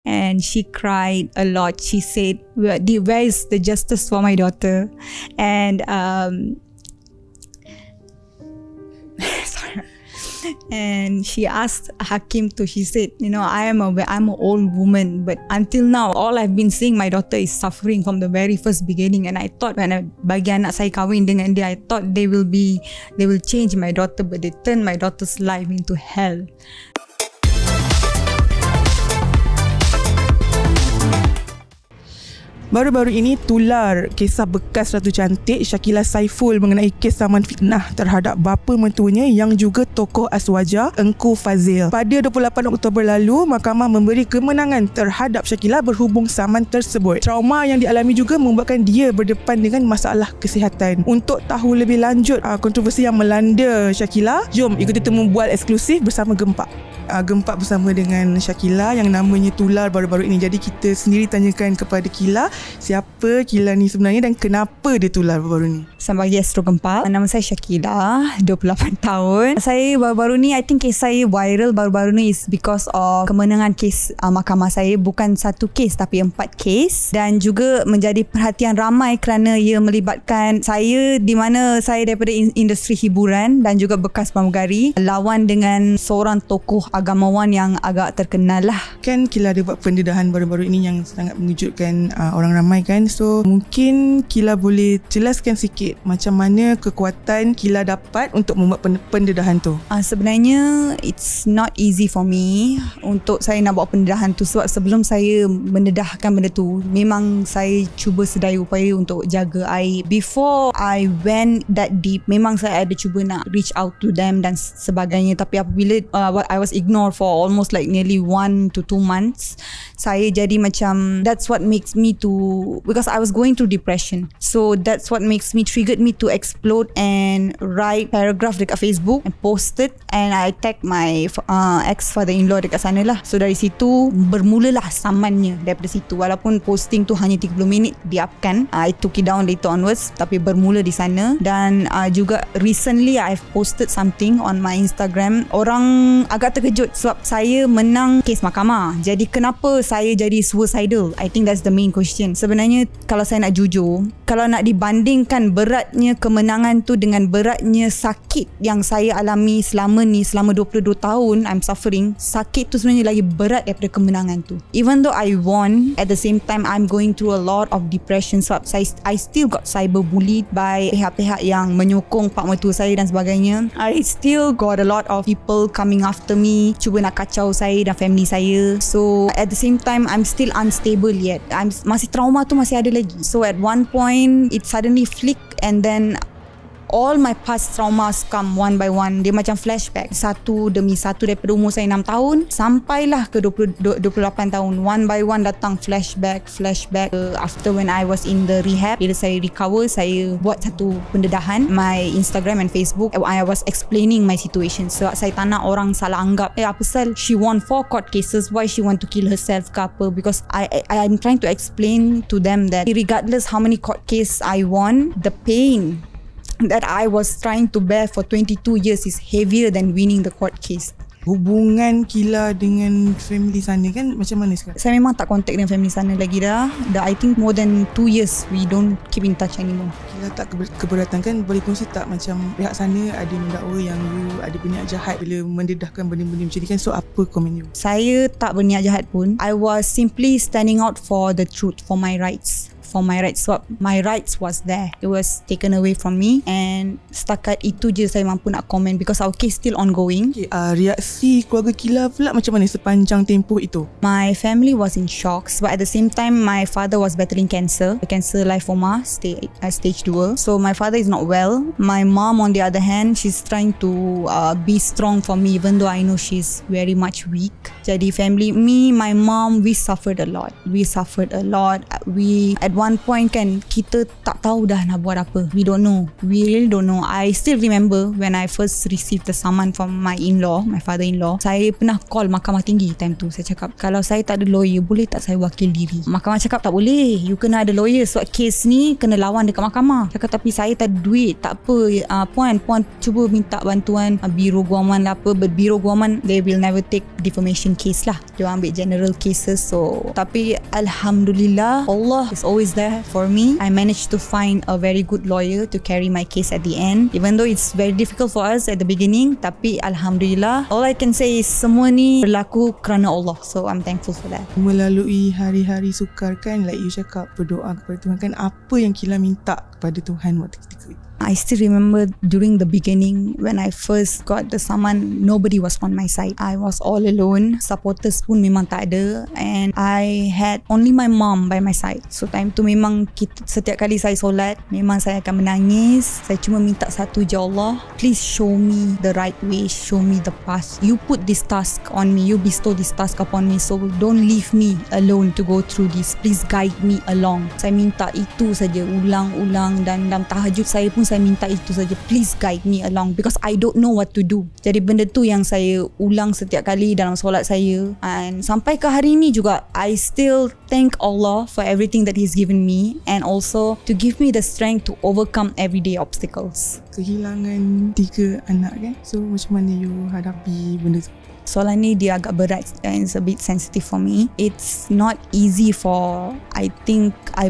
and she cried a lot. She said, where is the justice for my daughter? And sorry. And she asked Hakim she said, I'm an old woman, but until now, all I've been seeing my daughter is suffering from the very first beginning. And I thought when bagi anak saya kahwin dengan dia, I thought they will change my daughter, but they turned my daughter's life into hell. Baru-baru ini tular kisah Bekas Ratu Cantik Shakila Saiful mengenai kes saman fitnah terhadap bapa mentuanya yang juga tokoh aswaja Engku Fazil. Pada 28 Oktober lalu, mahkamah memberi kemenangan terhadap Shakila berhubung saman tersebut. Trauma yang dialami juga membuatkan dia berdepan dengan masalah kesihatan. Untuk tahu lebih lanjut kontroversi yang melanda Shakila, jom ikuti temu bual eksklusif bersama Gempak. Gempak bersama dengan Shakila yang namanya tular baru-baru ini. Jadi kita sendiri tanyakan kepada Kila, siapa Kila ni sebenarnya dan kenapa dia tular baru-baru ni. Selamat pagi Astro Gempak. Nama saya Shakila, 28 tahun. Saya baru-baru ni, I think kes saya viral baru-baru ni is because of kemenangan kes mahkamah saya. Bukan satu kes tapi 4 kes, dan juga menjadi perhatian ramai kerana ia melibatkan saya, di mana saya daripada industri hiburan dan juga bekas pramugari, lawan dengan seorang tokoh agamawan yang agak terkenal lah. Kan Kila ada buat pendedahan baru-baru ini yang sangat mengejutkan orang ramai kan. So mungkin Kila boleh jelaskan sikit macam mana kekuatan Kila dapat untuk membuat pendedahan tu. Sebenarnya it's not easy for me untuk saya nak buat pendedahan tu, sebab sebelum saya mendedahkan benda tu, memang saya cuba sedaya upaya untuk jaga aib. Before I went that deep, memang saya ada cuba nak reach out to them dan sebagainya, tapi apabila I was ignored for almost like nearly 1 to 2 months, saya jadi macam, that's what makes me to, because I was going through depression, so that's what makes me, triggered me to explode and write paragraph dekat Facebook and post it, and I tag my ex-father-in-law dekat sana lah. So dari situ bermulalah samannya daripada situ. Walaupun posting tu hanya 30 minit diapkan, I took it down later onwards, tapi bermula di sana. Dan juga recently I've posted something on my Instagram. Orang agak terkejut sebab saya menang kes mahkamah. Jadi kenapa saya jadi suicidal? I think that's the main question. Sebenarnya kalau saya nak jujur, kalau nak dibandingkan beratnya kemenangan tu dengan beratnya sakit yang saya alami selama 22 tahun I'm suffering, sakit tu sebenarnya lagi berat daripada kemenangan tu. Even though I won, at the same time I'm going through a lot of depression sebab I still got cyberbullied by pihak-pihak yang menyokong pak mertua saya dan sebagainya. I still got a lot of people coming after me, cuba nak kacau saya dan family saya. So at the same time I'm still unstable yet. Masih trauma tu masih ada lagi. So at one point it suddenly flicked, and then all my past traumas come one by one. Dia macam flashback, satu demi satu, daripada umur saya 6 tahun sampailah ke 28 tahun. One by one datang flashback. After when I was in the rehab, bila saya recover, saya buat satu pendedahan my Instagram and Facebook. I was explaining my situation. So saya tak nak orang salah anggap, apa sal, she won 4 court cases, why she want to kill herself ke apa. Because I'm trying to explain to them that regardless how many court case I won, the pain that I was trying to bear for 22 years is heavier than winning the court case. Hubungan Kila dengan family sana kan macam mana sekarang? Saya memang tak contact dengan family sana lagi dah I think more than 2 years we don't keep in touch anymore. Kila tak keberatan kan? Boleh kongsi tak macam pihak sana ada mendakwa yang you ada berniat jahat bila mendedahkan benda-benda macam ni kan? So apa komen you? Saya tak berniat jahat pun. I was simply standing out for the truth, for my rights. Sebab my rights was there, it was taken away from me, and setakat itu je saya mampu nak komen because our case still ongoing. Reaksi keluarga Kila pula macam mana sepanjang tempoh itu? My family was in shock, but at the same time my father was battling cancer lymphoma stage 2, so my father is not well. My mom on the other hand, she's trying to be strong for me even though I know she's very much weak. Jadi family, me, my mom, we suffered a lot. We at one point kan, kita tak tahu dah nak buat apa. We don't know. We really don't know. I still remember when I first received the saman from my in-law, my father-in-law. Saya pernah call Mahkamah Tinggi time tu. Saya cakap, kalau saya tak ada lawyer, boleh tak saya wakil diri? Mahkamah cakap tak boleh. You kena ada lawyer. Sebab kes ni kena lawan dekat mahkamah. Cakap tapi saya tak ada duit. Tak apa. Puan cuba minta bantuan Biro Guaman lah apa. But Biro Guaman, they will never take defamation case lah. Dia ambil general cases. So tapi Alhamdulillah, Allah is always there for me. I managed to find a very good lawyer to carry my case at the end, even though it's very difficult for us at the beginning. Tapi Alhamdulillah, all I can say is semua ni berlaku kerana Allah. So I'm thankful for that. Melalui hari-hari sukar kan, like you cakap berdoa kepada Tuhan kan, apa yang Kila minta kepada Tuhan waktu ketika itu? I still remember during the beginning when I first got the saman, nobody was on my side. I was all alone. Supporters pun memang tak ada, and I had only my mom by my side. So time tu memang setiap kali saya solat, memang saya akan menangis. Saya cuma minta satu je, Allah, please show me the right way, show me the path. You put this task on me, you bestow this task upon me, so don't leave me alone to go through this. Please guide me along. Saya minta itu saja, ulang-ulang, dan dalam tahajud saya pun saya minta itu saja, please guide me along, because I don't know what to do. Jadi benda tu yang saya ulang setiap kali dalam solat saya, and sampai ke hari ni juga I still thank Allah for everything that He's given me, and also to give me the strength to overcome everyday obstacles. Kehilangan 3 anak kan, so macam mana you hadapi benda tu? Soalan ni dia agak berat and it's a bit sensitive for me. It's not easy for, I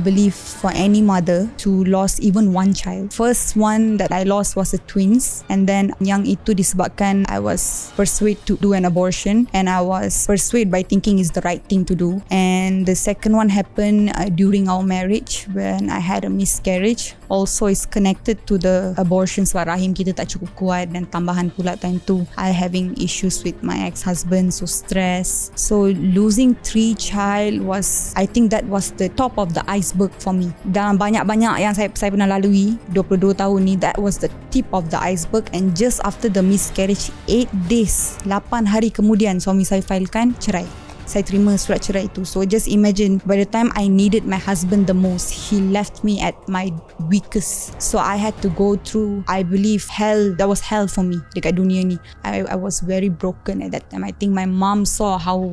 believe for any mother to lose even one child. First one that I lost was the twins, and then yang itu disebabkan I was persuaded to do an abortion, and I was persuaded by thinking is the right thing to do. And the second one happened during our marriage when I had a miscarriage. Also is connected to the abortion sebab rahim kita tak cukup kuat, dan tambahan pula time tu I having issues with my ex-husband, so stress. So losing 3 child was, I think that was the top of the iceberg for me. Dalam banyak-banyak yang saya pernah lalui 22 tahun ni, that was the tip of the iceberg. And just after the miscarriage, 8 days, 8 hari kemudian suami saya filekan cerai. Saya terima surat cerai itu. So just imagine, by the time I needed my husband the most, he left me at my weakest. So I had to go through, I believe, hell. That was hell for me dekat dunia ni. I was very broken at that time. I think my mom saw how,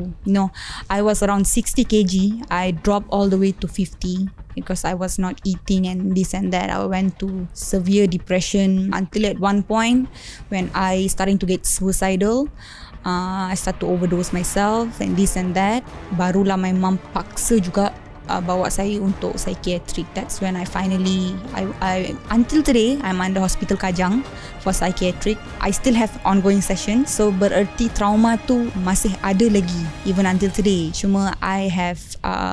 I was around 60 kg. I dropped all the way to 50 because I was not eating and this and that. I went to severe depression until at one point when I starting to get suicidal. I start to overdose myself and this and that. Barulah my mom paksa juga bawa saya untuk psychiatric. That's when I finally, until today, I'm under hospital Kajang for psychiatric. I still have ongoing session. So bererti trauma tu masih ada lagi even until today. Cuma I have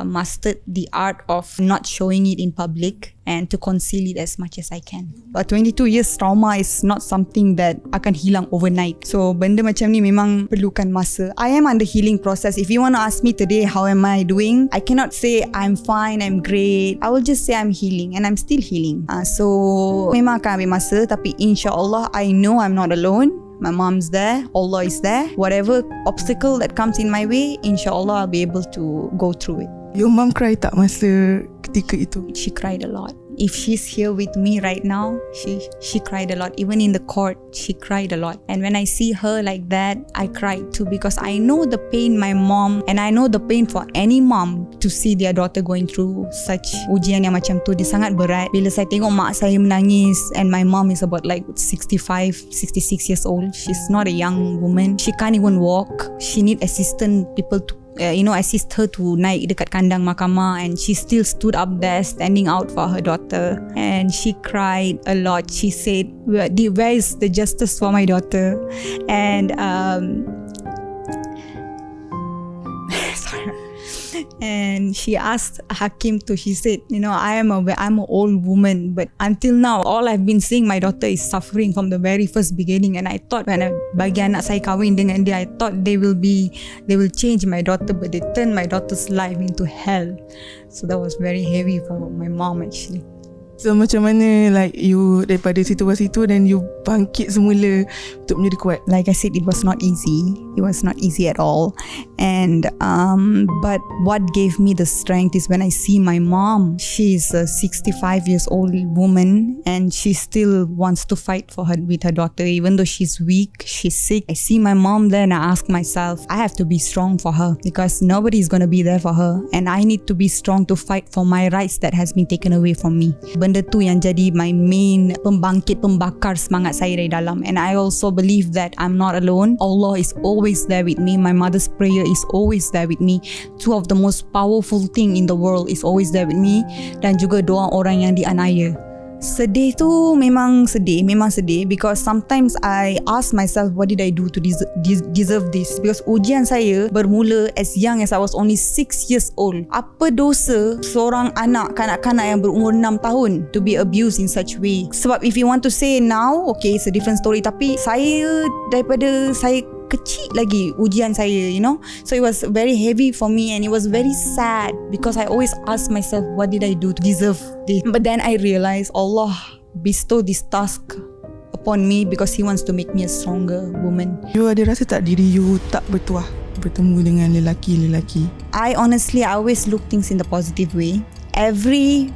mastered the art of not showing it in public and to conceal it as much as I can. But 22 years trauma is not something that akan hilang overnight. So benda macam ni memang perlukan masa. I am under healing process. If you want to ask me today how am I doing, I cannot say I'm fine, I'm great. I will just say I'm healing, and I'm still healing. So memang akan ambil masa, tapi insyaAllah I know I'm not alone. My mom's there, Allah is there. Whatever obstacle that comes in my way, insyaAllah I'll be able to go through it. Your mom cry tak masa ketika itu? She cried a lot. If she's here with me right now, she cried a lot. Even in the court, she cried a lot. And when I see her like that, I cried too, because I know the pain my mom, and I know the pain for any mom to see their daughter going through such ujian yang macam tu. Dia sangat berat. Bila saya tengok mak saya menangis, and my mom is about like 65, 66 years old. She's not a young woman. She can't even walk. She need assistant people to assist her to naik dekat kandang mahkamah, and she still stood up there standing out for her daughter, and she cried a lot. She said, where is the justice for my daughter? And sorry. And she asked Hakim she said, I'm an old woman, but until now all I've been seeing my daughter is suffering from the very first beginning. And I thought when I bagi anak saya kahwin dengan dia, I thought they will change my daughter, but they turned my daughter's life into hell. So that was very heavy for my mom actually. So macam mana like you daripada situasi tu dan you bangkit semula untuk menjadi kuat? Like I said, it was not easy. It was not easy at all. And but what gave me the strength is when I see my mom. She's a 65 years old woman and she still wants to fight for her with her daughter, even though she's weak, she's sick. I see my mom there and I ask myself, I have to be strong for her because nobody's gonna be there for her, and I need to be strong to fight for my rights that has been taken away from me. Benda tu yang jadi my main pembangkit, pembakar semangat saya dari dalam. And I also believe that I'm not alone. Allah is always there with me. My mother's prayer is always there with me. Two of the most powerful thing in the world is always there with me. Dan juga doa orang yang dianiaya. Sedih tu memang sedih because sometimes I ask myself, what did I do to deserve this? Because ujian saya bermula as young as I was only 6 years old. Apa dosa seorang anak, kanak-kanak yang berumur 6 tahun to be abused in such way? Sebab if you want to say now, okay, it's a different story, tapi daripada saya kecil lagi ujian saya, you know. So it was very heavy for me and it was very sad because I always ask myself, what did I do to deserve this? But then I realized Allah bestow this task upon me because He wants to make me a stronger woman. You ada rasa tak diri you tak bertuah bertemu dengan lelaki-lelaki? I always look things in the positive way. Every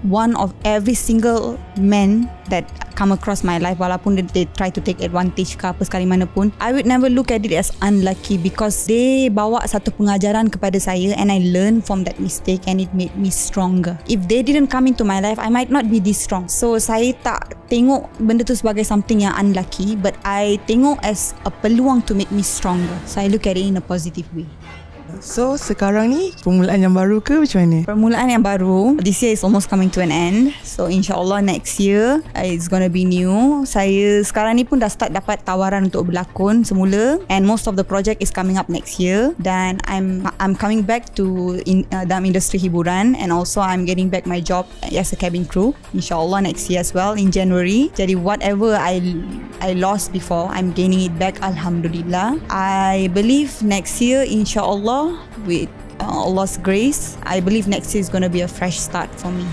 single man that come across my life, walaupun they try to take advantage ke apa sekali mana pun, I would never look at it as unlucky because they bawa satu pengajaran kepada saya and I learned from that mistake and it made me stronger. If they didn't come into my life, I might not be this strong. So saya tak tengok benda tu sebagai something yang unlucky, but I tengok as a peluang to make me stronger. So I look at it in a positive way. So sekarang ni permulaan yang baru ke macam mana? Permulaan yang baru. This year is almost coming to an end. So insyaAllah next year it's gonna be new. Saya sekarang ni pun dah start dapat tawaran untuk berlakon semula, and most of the project is coming up next year. Dan I'm coming back to dalam industri hiburan, and also I'm getting back my job as a cabin crew insyaAllah next year as well in January. Jadi whatever I lost before, I'm gaining it back, Alhamdulillah. I believe next year insyaAllah with Allah's grace, I believe next year is going to be a fresh start for me.